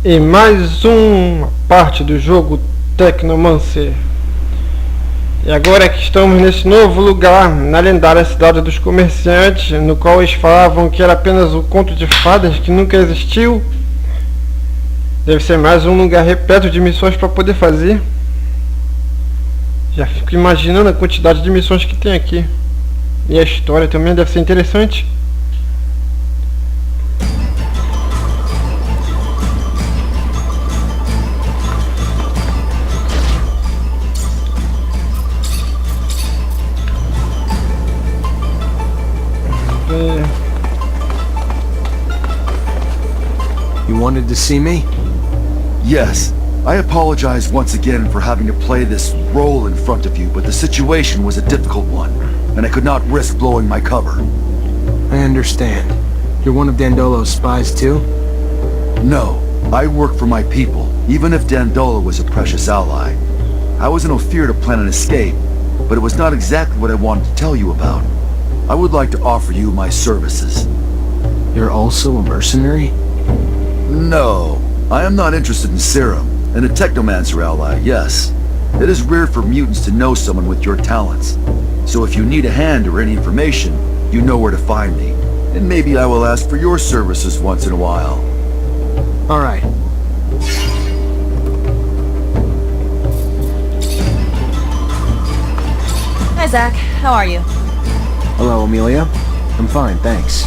E mais uma parte do jogo Thecnomancer. E agora que estamos nesse novo lugar, na lendária cidade dos comerciantes, no qual eles falavam que era apenas um conto de fadas que nunca existiu. Deve ser mais um lugar repleto de missões para poder fazer. Já fico imaginando a quantidade de missões que tem aqui. E a história também deve ser interessante. You wanted to see me? Yes. I apologize once again for having to play this role in front of you, but the situation was a difficult one, and I could not risk blowing my cover. I understand. You're one of Dandolo's spies too? No, I work for my people, even if Dandolo was a precious ally. I was in Ophir to plan an escape, but it was not exactly what I wanted to tell you about. I would like to offer you my services. You're also a mercenary? No, I am not interested in serum, and a Thecnomancer ally, yes. It is rare for mutants to know someone with your talents. So if you need a hand or any information, you know where to find me. And maybe I will ask for your services once in a while. All right. Hi, Zach. How are you? Hello, Amelia. I'm fine, thanks.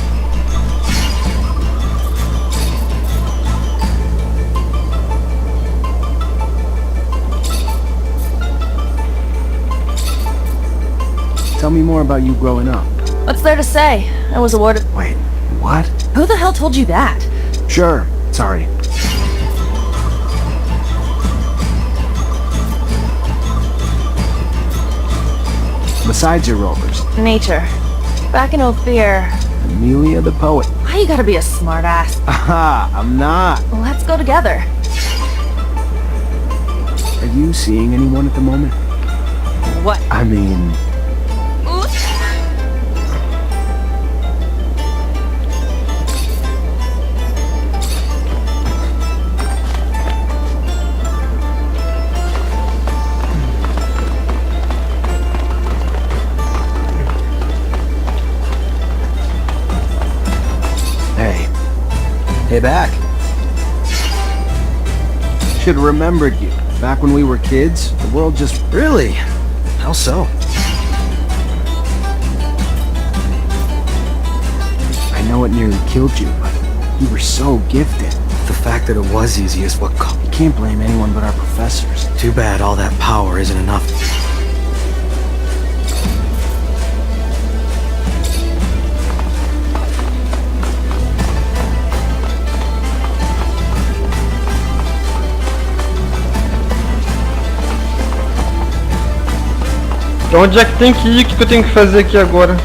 Tell me more about you growing up. What's there to say? I was awarded... Wait, what? Who the hell told you that? Sure, sorry. Besides your rovers, Nature. Back in Ophir. Amelia the poet. Why you gotta be a smartass? Aha, I'm not. Let's go together. Are you seeing anyone at the moment? What? I mean... Hey, back. Should have remembered you. Back when we were kids, the world just... Really? How so? I know it nearly killed you, but you were so gifted. The fact that it was easy is what... You can't blame anyone but our professors. Too bad all that power isn't enough. Pra onde é que tem que ir? O que eu tenho que fazer aqui agora?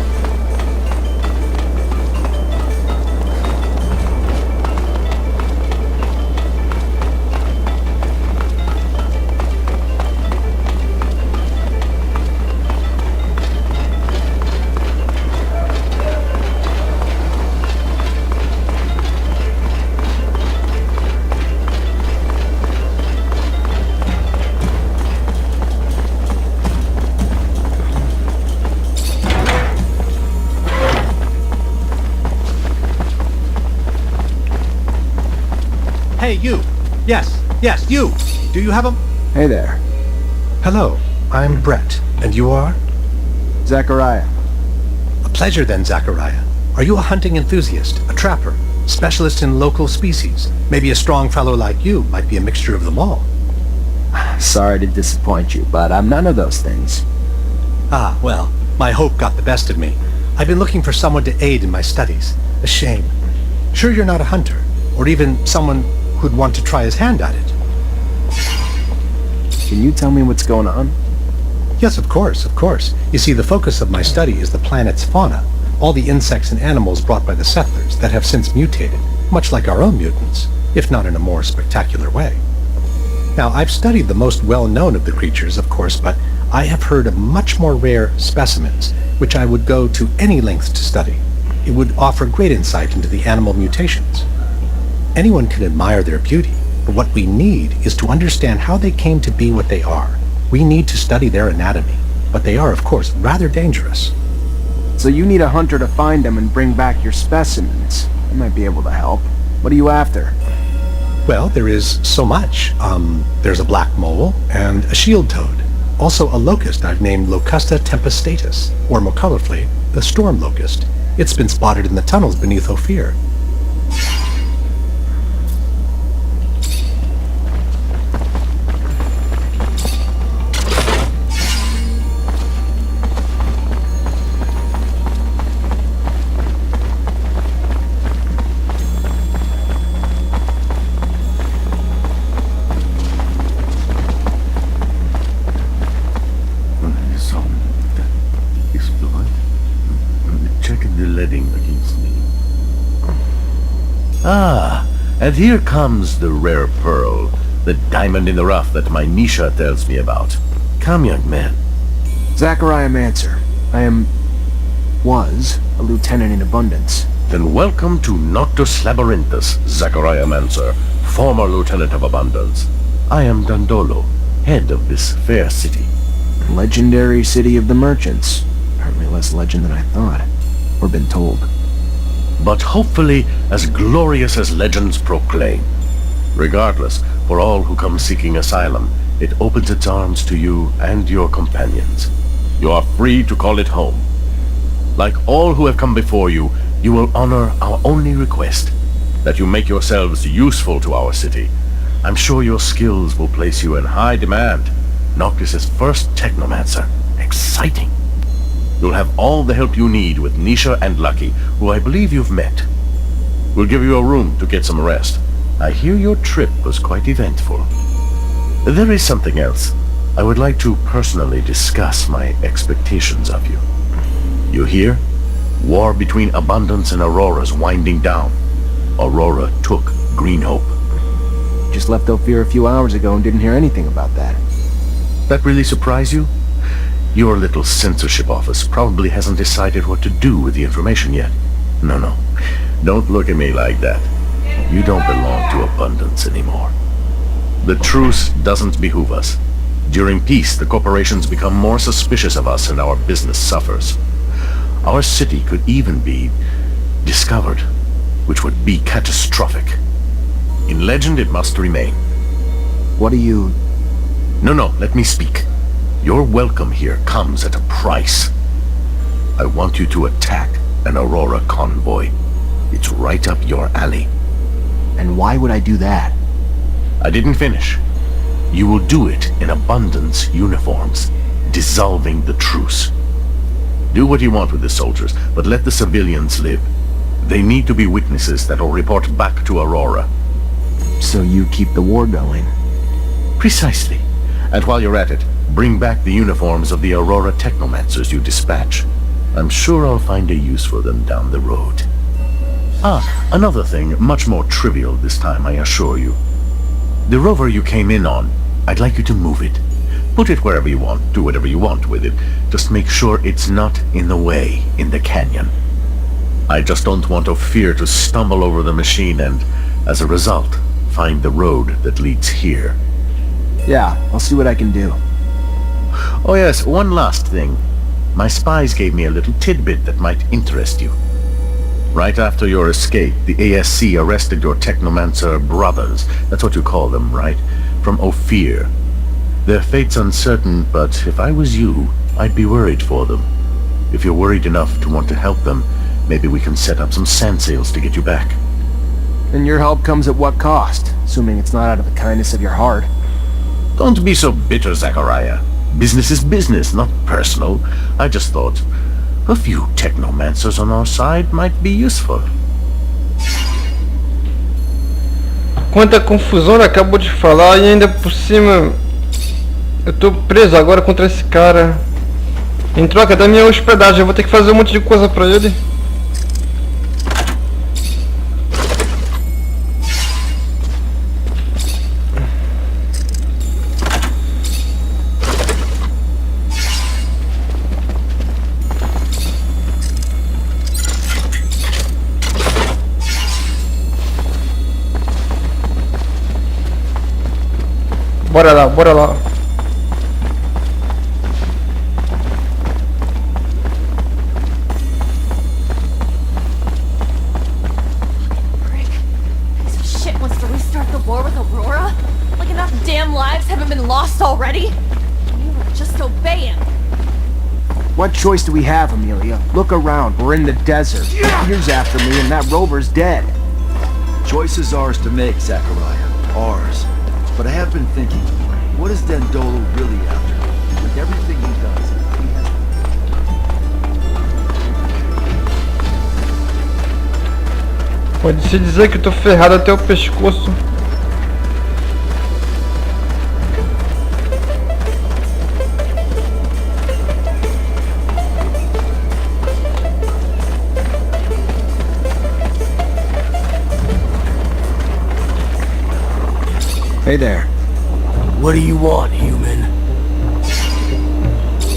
Hey, you! Yes, you! Do you have a... Hey there. Hello, I'm Brett. And you are? Zachariah. A pleasure then, Zachariah. Are you a hunting enthusiast, a trapper, specialist in local species? Maybe a strong fellow like you might be a mixture of them all. Sorry to disappoint you, but I'm none of those things. Ah, well, my hope got the best of me. I've been looking for someone to aid in my studies. A shame. Sure you're not a hunter, or even someone who'd want to try his hand at it. Can you tell me what's going on? Yes, of course. You see, the focus of my study is the planet's fauna, all the insects and animals brought by the settlers that have since mutated, much like our own mutants, if not in a more spectacular way. Now, I've studied the most well-known of the creatures, of course, but I have heard of much more rare specimens, which I would go to any lengths to study. It would offer great insight into the animal mutations. Anyone can admire their beauty, But what we need is to understand how they came to be what they are. We need to study their anatomy, but they are, of course, rather dangerous. So you need a hunter to find them and bring back your specimens. I might be able to help. What are you after? Well, there is so much. There's a black mole and a shield toad. Also a locust I've named Locusta tempestatus, or more colorfully, the storm locust. It's been spotted in the tunnels beneath Ophir. Ah, and here comes the rare pearl, the diamond in the rough that my Nisha tells me about. Come, young man. Thecnomancer. was a lieutenant in Abundance. Then welcome to Noctis Labyrinthus, Thecnomancer, former lieutenant of Abundance. I am Dandolo, head of this fair city. Legendary city of the merchants. Apparently less legend than I thought, or been told. But hopefully as glorious as legends proclaim. Regardless, for all who come seeking asylum, it opens its arms to you and your companions. You are free to call it home. Like all who have come before you, you will honor our only request, that you make yourselves useful to our city. I'm sure your skills will place you in high demand. Noctis' first Thecnomancer. Exciting. You'll have all the help you need with Nisha and Lucky, who I believe you've met. We'll give you a room to get some rest. I hear your trip was quite eventful. There is something else. I would like to personally discuss my expectations of you. You hear? War between Abundance and Aurora's winding down. Aurora took Green Hope. Just left Ophir a few hours ago and didn't hear anything about that. That really surprise you? Your little censorship office probably hasn't decided what to do with the information yet. No. Don't look at me like that. You don't belong to Abundance anymore. The truce doesn't behoove us. During peace, the corporations become more suspicious of us and our business suffers. Our city could even be discovered, which would be catastrophic. In legend, it must remain. What do you... No, let me speak. Your welcome here comes at a price. I want you to attack an Aurora convoy. It's right up your alley. And why would I do that? I didn't finish. You will do it in Abundance uniforms, dissolving the truce. Do what you want with the soldiers, but let the civilians live. They need to be witnesses that will report back to Aurora. So you keep the war going? Precisely. And while you're at it, bring back the uniforms of the Aurora Thecnomancers you dispatch. I'm sure I'll find a use for them down the road. Another thing, much more trivial this time, I assure you. The rover you came in on, I'd like you to move it. Put it wherever you want, do whatever you want with it. Just make sure it's not in the way in the canyon. I just don't want Ophir to stumble over the machine and, as a result, find the road that leads here. Yeah, I'll see what I can do. Oh yes, one last thing. My spies gave me a little tidbit that might interest you. Right after your escape, the ASC arrested your Thecnomancer brothers, that's what you call them, right? From Ophir. Their fate's uncertain, but if I was you, I'd be worried for them. If you're worried enough to want to help them, maybe we can set up some sand sails to get you back. And your help comes at what cost? Assuming it's not out of the kindness of your heart. Don't be so bitter, Zachariah. Business is business, not personal. I just thought a few Thecnomancers on our side might be useful. Quanta confusão, né? Acabou de falar e ainda por cima eu tô preso agora contra esse cara. Em troca da minha hospedagem, eu vou ter que fazer um monte de coisa pra ele. Bora lá, bora lá. Frick. Piece of shit wants to restart the war with Aurora? Like enough damn lives haven't been lost already? You were just obey him. What choice do we have, Amelia? Look around, we're in the desert. Peter's after me and that rover's dead. Choice is ours to make, Zachariah. Ours. But I have been thinking, what is Dandolo really after? With everything he does, he has... Pode-se dizer que eu tô ferrado até o pescoço. Hey there. What do you want, human?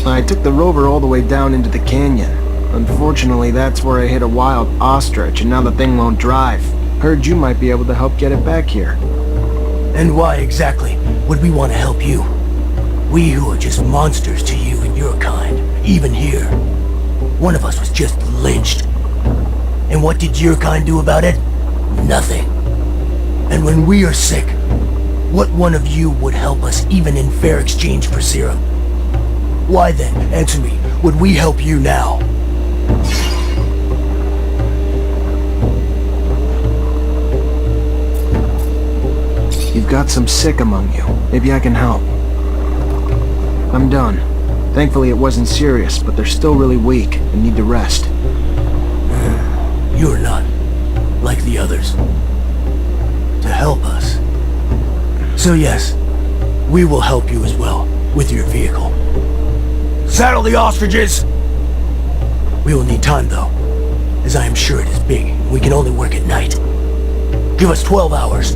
I took the rover all the way down into the canyon. Unfortunately, that's where I hit a wild ostrich, and now the thing won't drive. Heard you might be able to help get it back here. And why exactly would we want to help you? We who are just monsters to you and your kind, even here. One of us was just lynched. And what did your kind do about it? Nothing. And when we are sick, what one of you would help us even in fair exchange for serum? Why then, answer me, would we help you now? You've got some sick among you. Maybe I can help. I'm done. Thankfully it wasn't serious, but they're still really weak and need to rest. You're not like the others. To help us. So yes, we will help you as well, with your vehicle. Saddle the ostriches! We will need time though, as I am sure it is big, and we can only work at night. Give us 12 hours.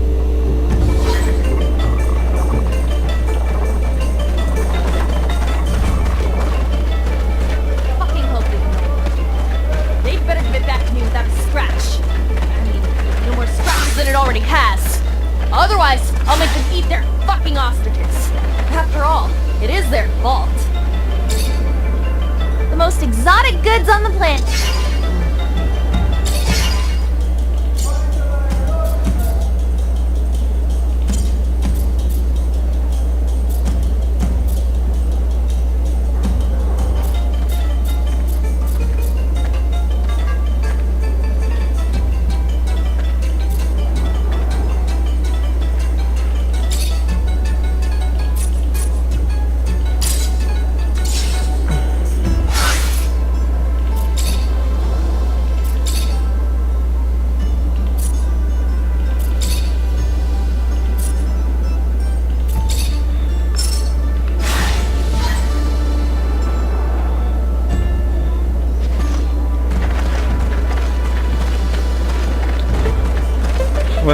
Fucking hope they can. They better give it back to me without a scratch. I mean, no more scratches than it already has. Otherwise, I'll make them eat their fucking ostriches. After all, it is their fault. The most exotic goods on the planet.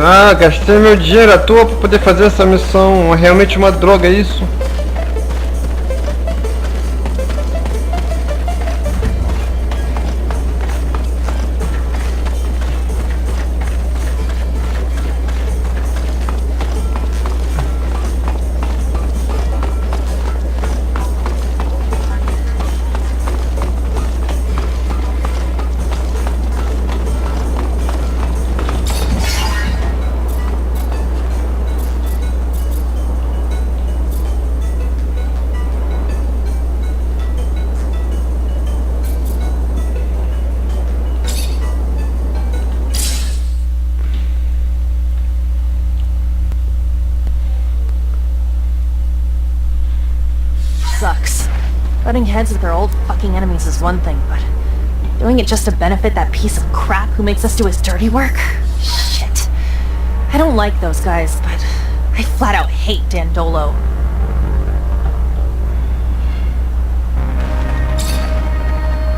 Ah, gastei meu dinheiro à toa para poder fazer essa missão. É realmente uma droga isso. Sucks. Butting heads with our old fucking enemies is one thing, but doing it just to benefit that piece of crap who makes us do his dirty work? Shit. I don't like those guys, but I flat out hate Dandolo.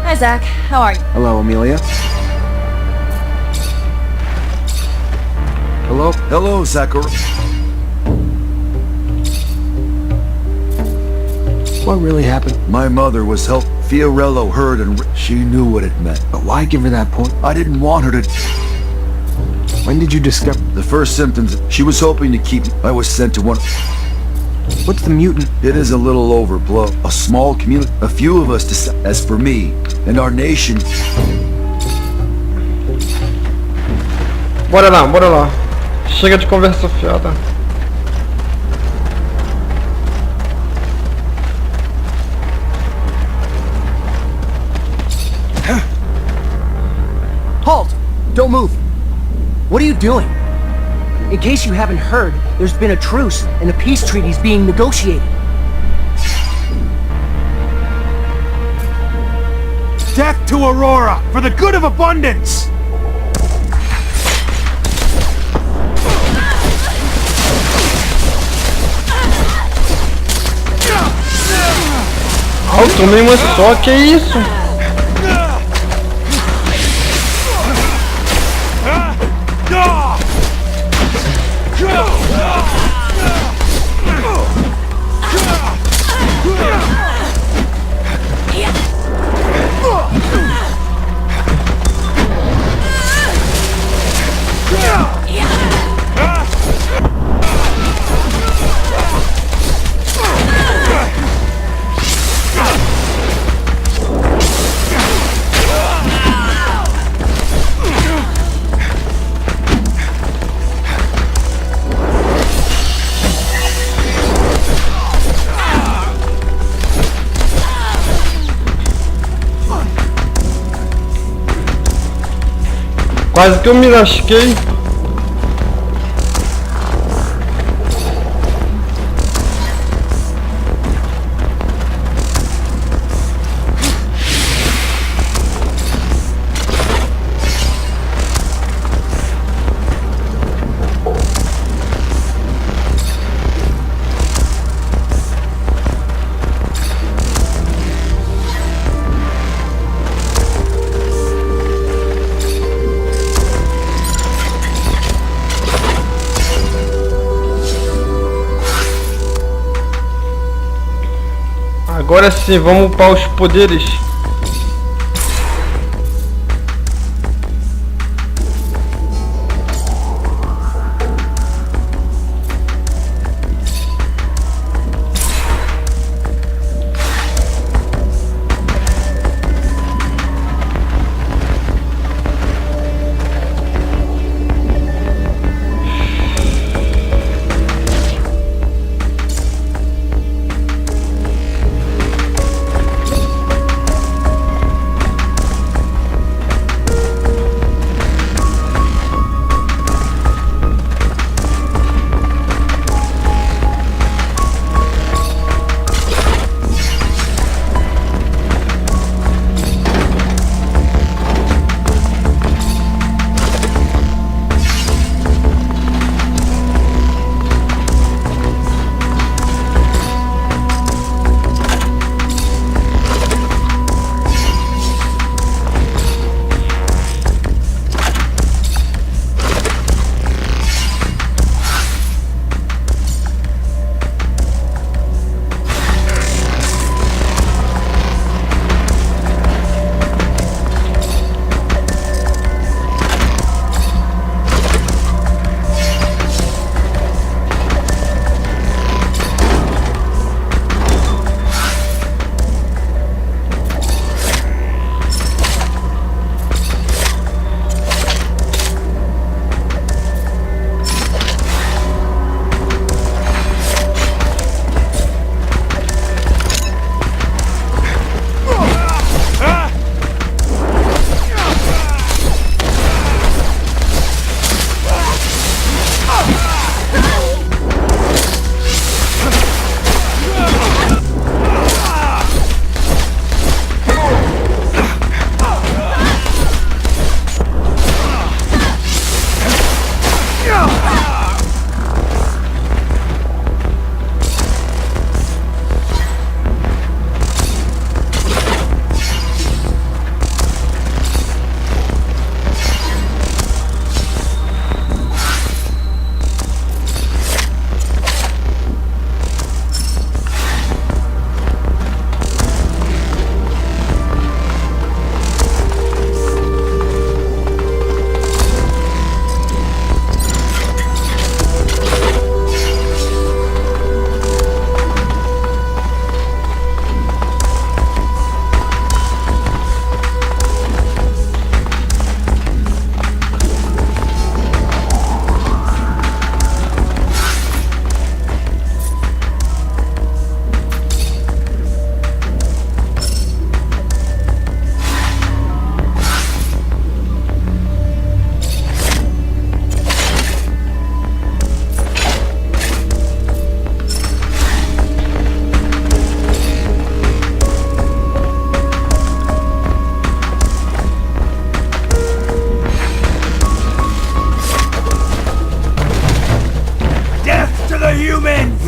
Hi, Zach. How are you? Hello, Amelia. Hello? Hello, Zachariah. What really happened? My mother was helped. Fiorello heard and she knew what it meant. But why give her that point? I didn't want her to... When did you discover? The first symptoms, she was hoping to keep me. I was sent to one... What's the mutant? It is a little overblown. A small community, a few of us decide. As for me and our nation, Bora lá, bora lá. Chega de conversa fiada. Halt! Don't move! What are you doing? In case you haven't heard, there's been a truce and a peace treaty's being negotiated. Death to Aurora, for the good of abundance! Ah, eu tomei uma só, que isso? Quase que eu me lasquei. Agora sim, vamos upar os poderes.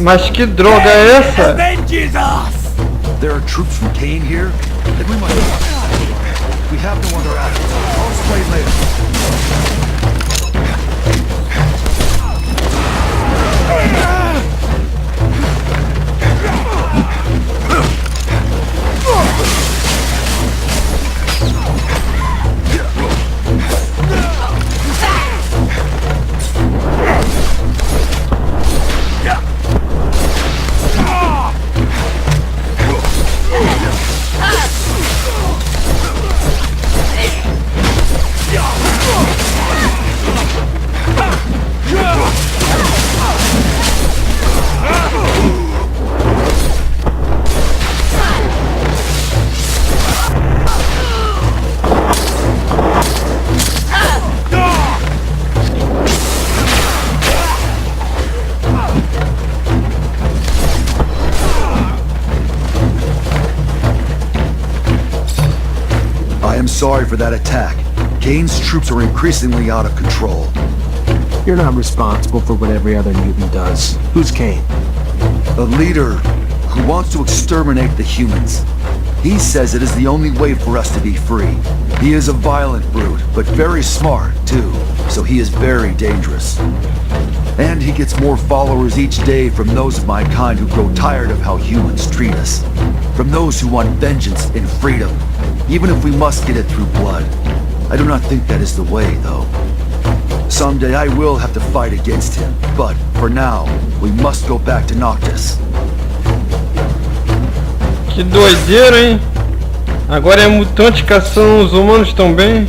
Mas que droga é essa? Avenges us! There are troops from Kane here? Then we must... We have no other option. I'll explain later. I am sorry for that attack. Kane's troops are increasingly out of control. You're not responsible for what every other mutant does. Who's Kane? A leader who wants to exterminate the humans. He says it is the only way for us to be free. He is a violent brute, but very smart, too, so he is very dangerous. And he gets more followers each day from those of my kind who grow tired of how humans treat us. From those who want vengeance and freedom, even if we must get it through blood. I do not think that is the way, though. Someday I will have to fight against him, but for now, we must go back to Noctis. Que doideira, hein? Agora é mutante caçando os humanos também.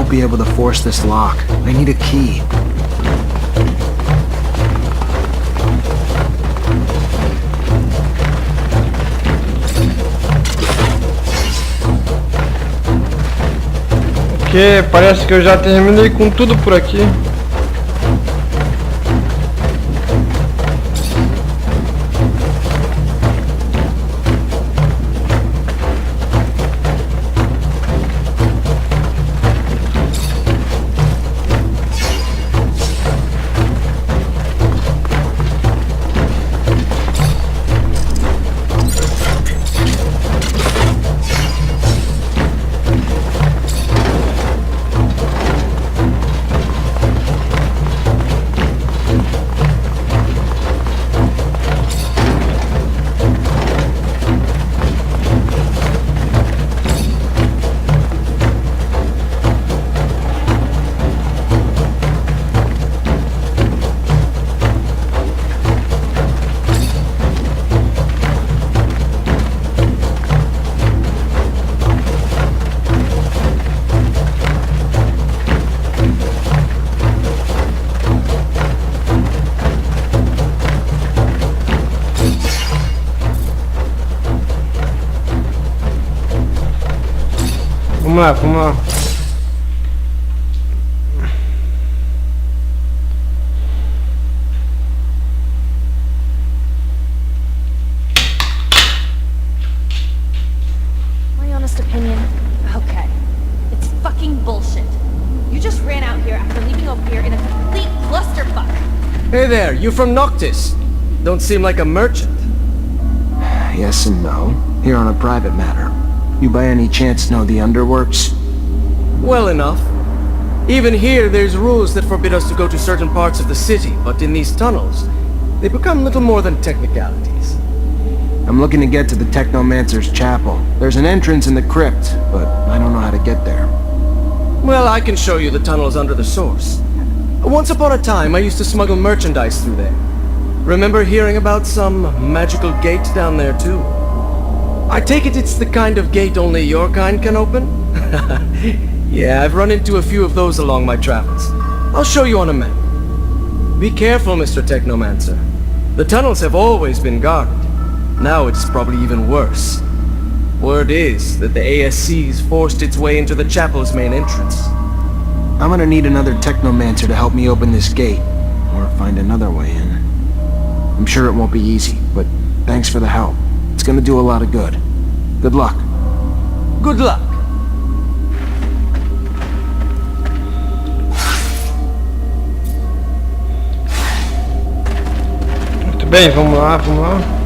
Be able to force this lock. I need a key. Ok, parece que eu já terminei com tudo por aqui. Vamos lá, vamos lá. Hey there, you from Noctis? Don't seem like a merchant. Yes and no. Here on a private matter. You by any chance know the underworks? Well enough. Even here, there's rules that forbid us to go to certain parts of the city, but in these tunnels, they become little more than technicalities. I'm looking to get to the Thecnomancer's chapel. There's an entrance in the crypt, but I don't know how to get there. Well, I can show you the tunnels under the source. Once upon a time, I used to smuggle merchandise through there. Remember hearing about some magical gate down there, too? I take it it's the kind of gate only your kind can open? Yeah, I've run into a few of those along my travels. I'll show you on a map. Be careful, Mr. Thecnomancer. The tunnels have always been guarded. Now it's probably even worse. Word is that the ASC's forced its way into the chapel's main entrance. I'm gonna need another Thecnomancer to help me open this gate, or find another way in. I'm sure it won't be easy, but thanks for the help. It's gonna do a lot of good. Good luck. Good luck. Muito bem, vamos lá, vamos lá.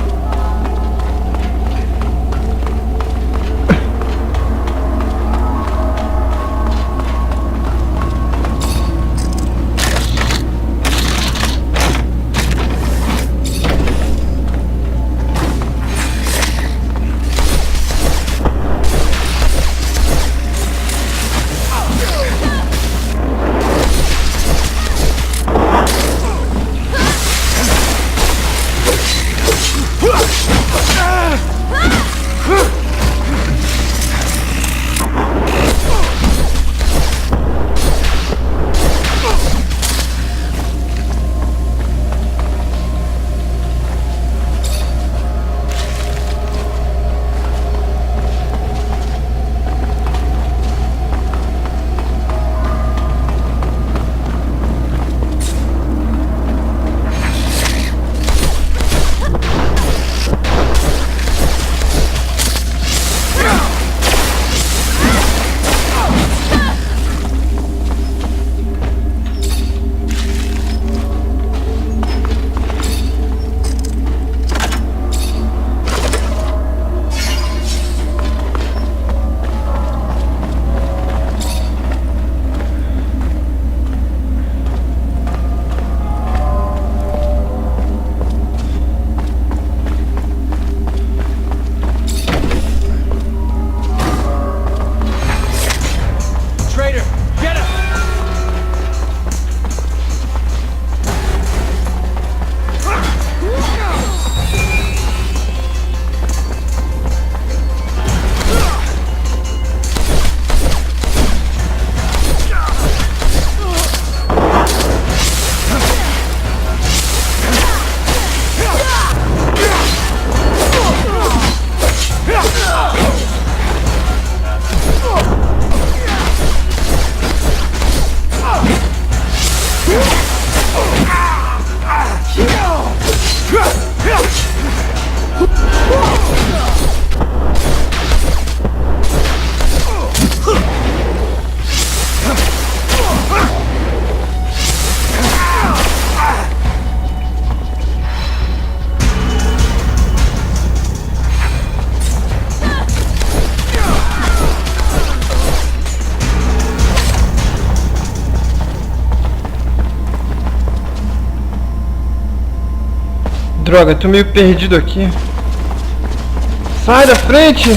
Droga, tô meio perdido aqui. Sai da frente!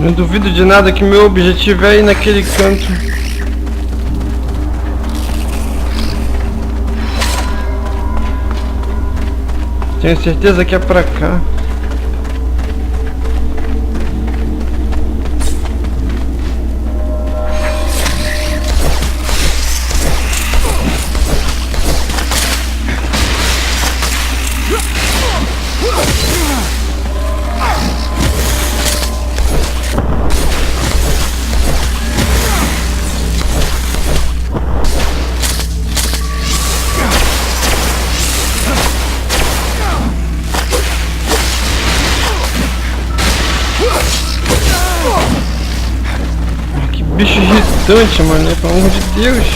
Não duvido de nada que meu objetivo é ir naquele canto. Tenho certeza que é pra cá. Bicho irritante, mano, pelo amor de Deus.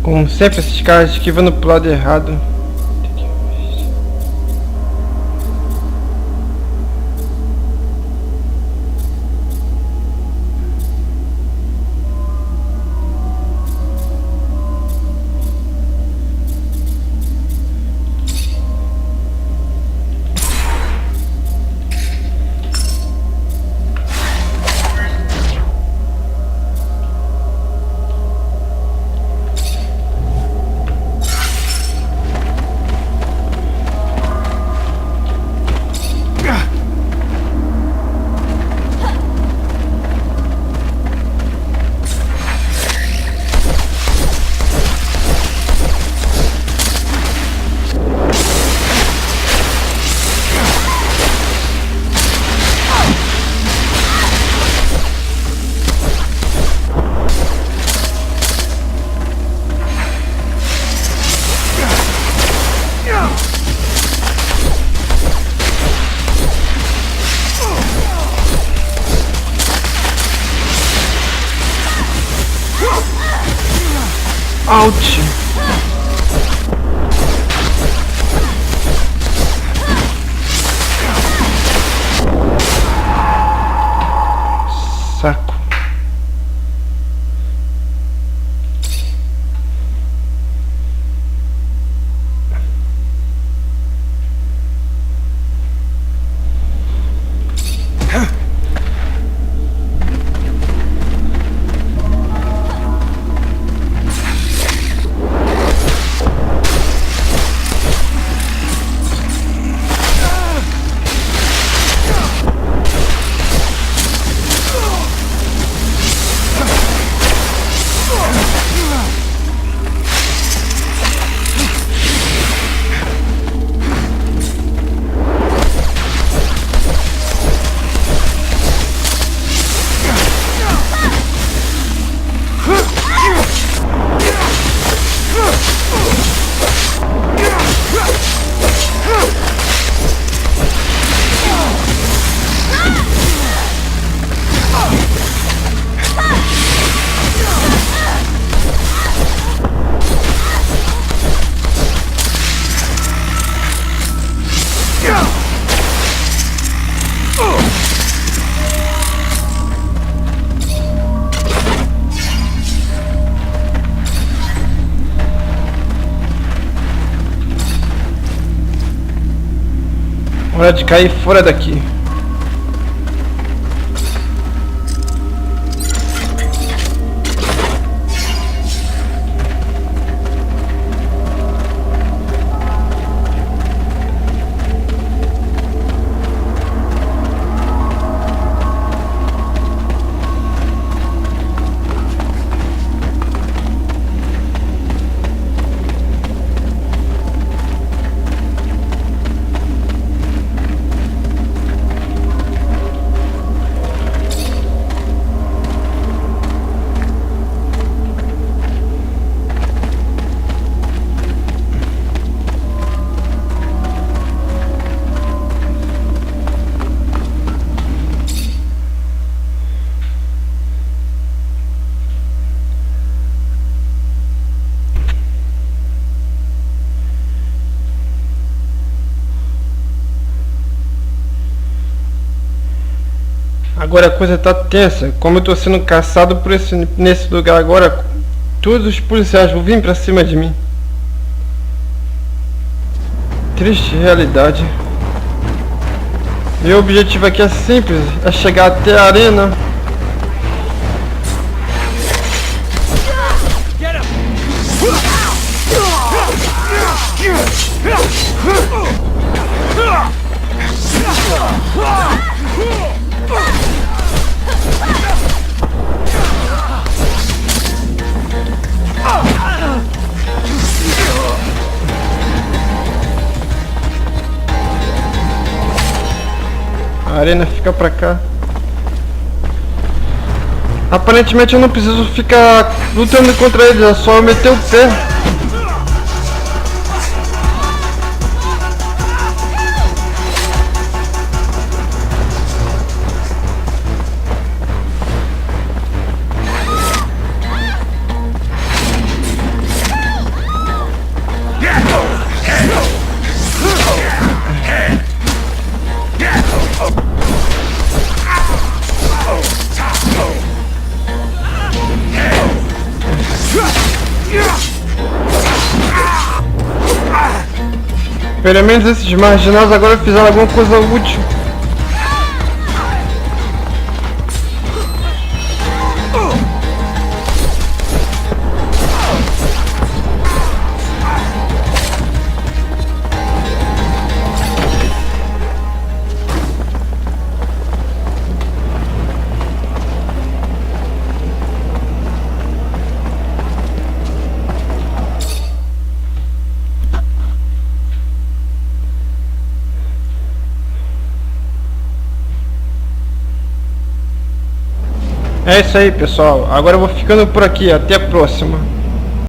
Como sempre, esses caras esquivando pro lado errado. Ouch! Saco. Hora de cair fora daqui. Agora a coisa tá tensa. Como eu tô sendo caçado por nesse lugar agora, todos os policiais vão vir pra cima de mim. Triste realidade. Meu objetivo aqui é simples, é chegar até a arena. A arena fica pra cá. Aparentemente eu não preciso ficar lutando contra eles, é só eu meter o pé. Pelo menos esses marginais agora fizeram alguma coisa útil. É isso aí, pessoal. Agora eu vou ficando por aqui. Até a próxima.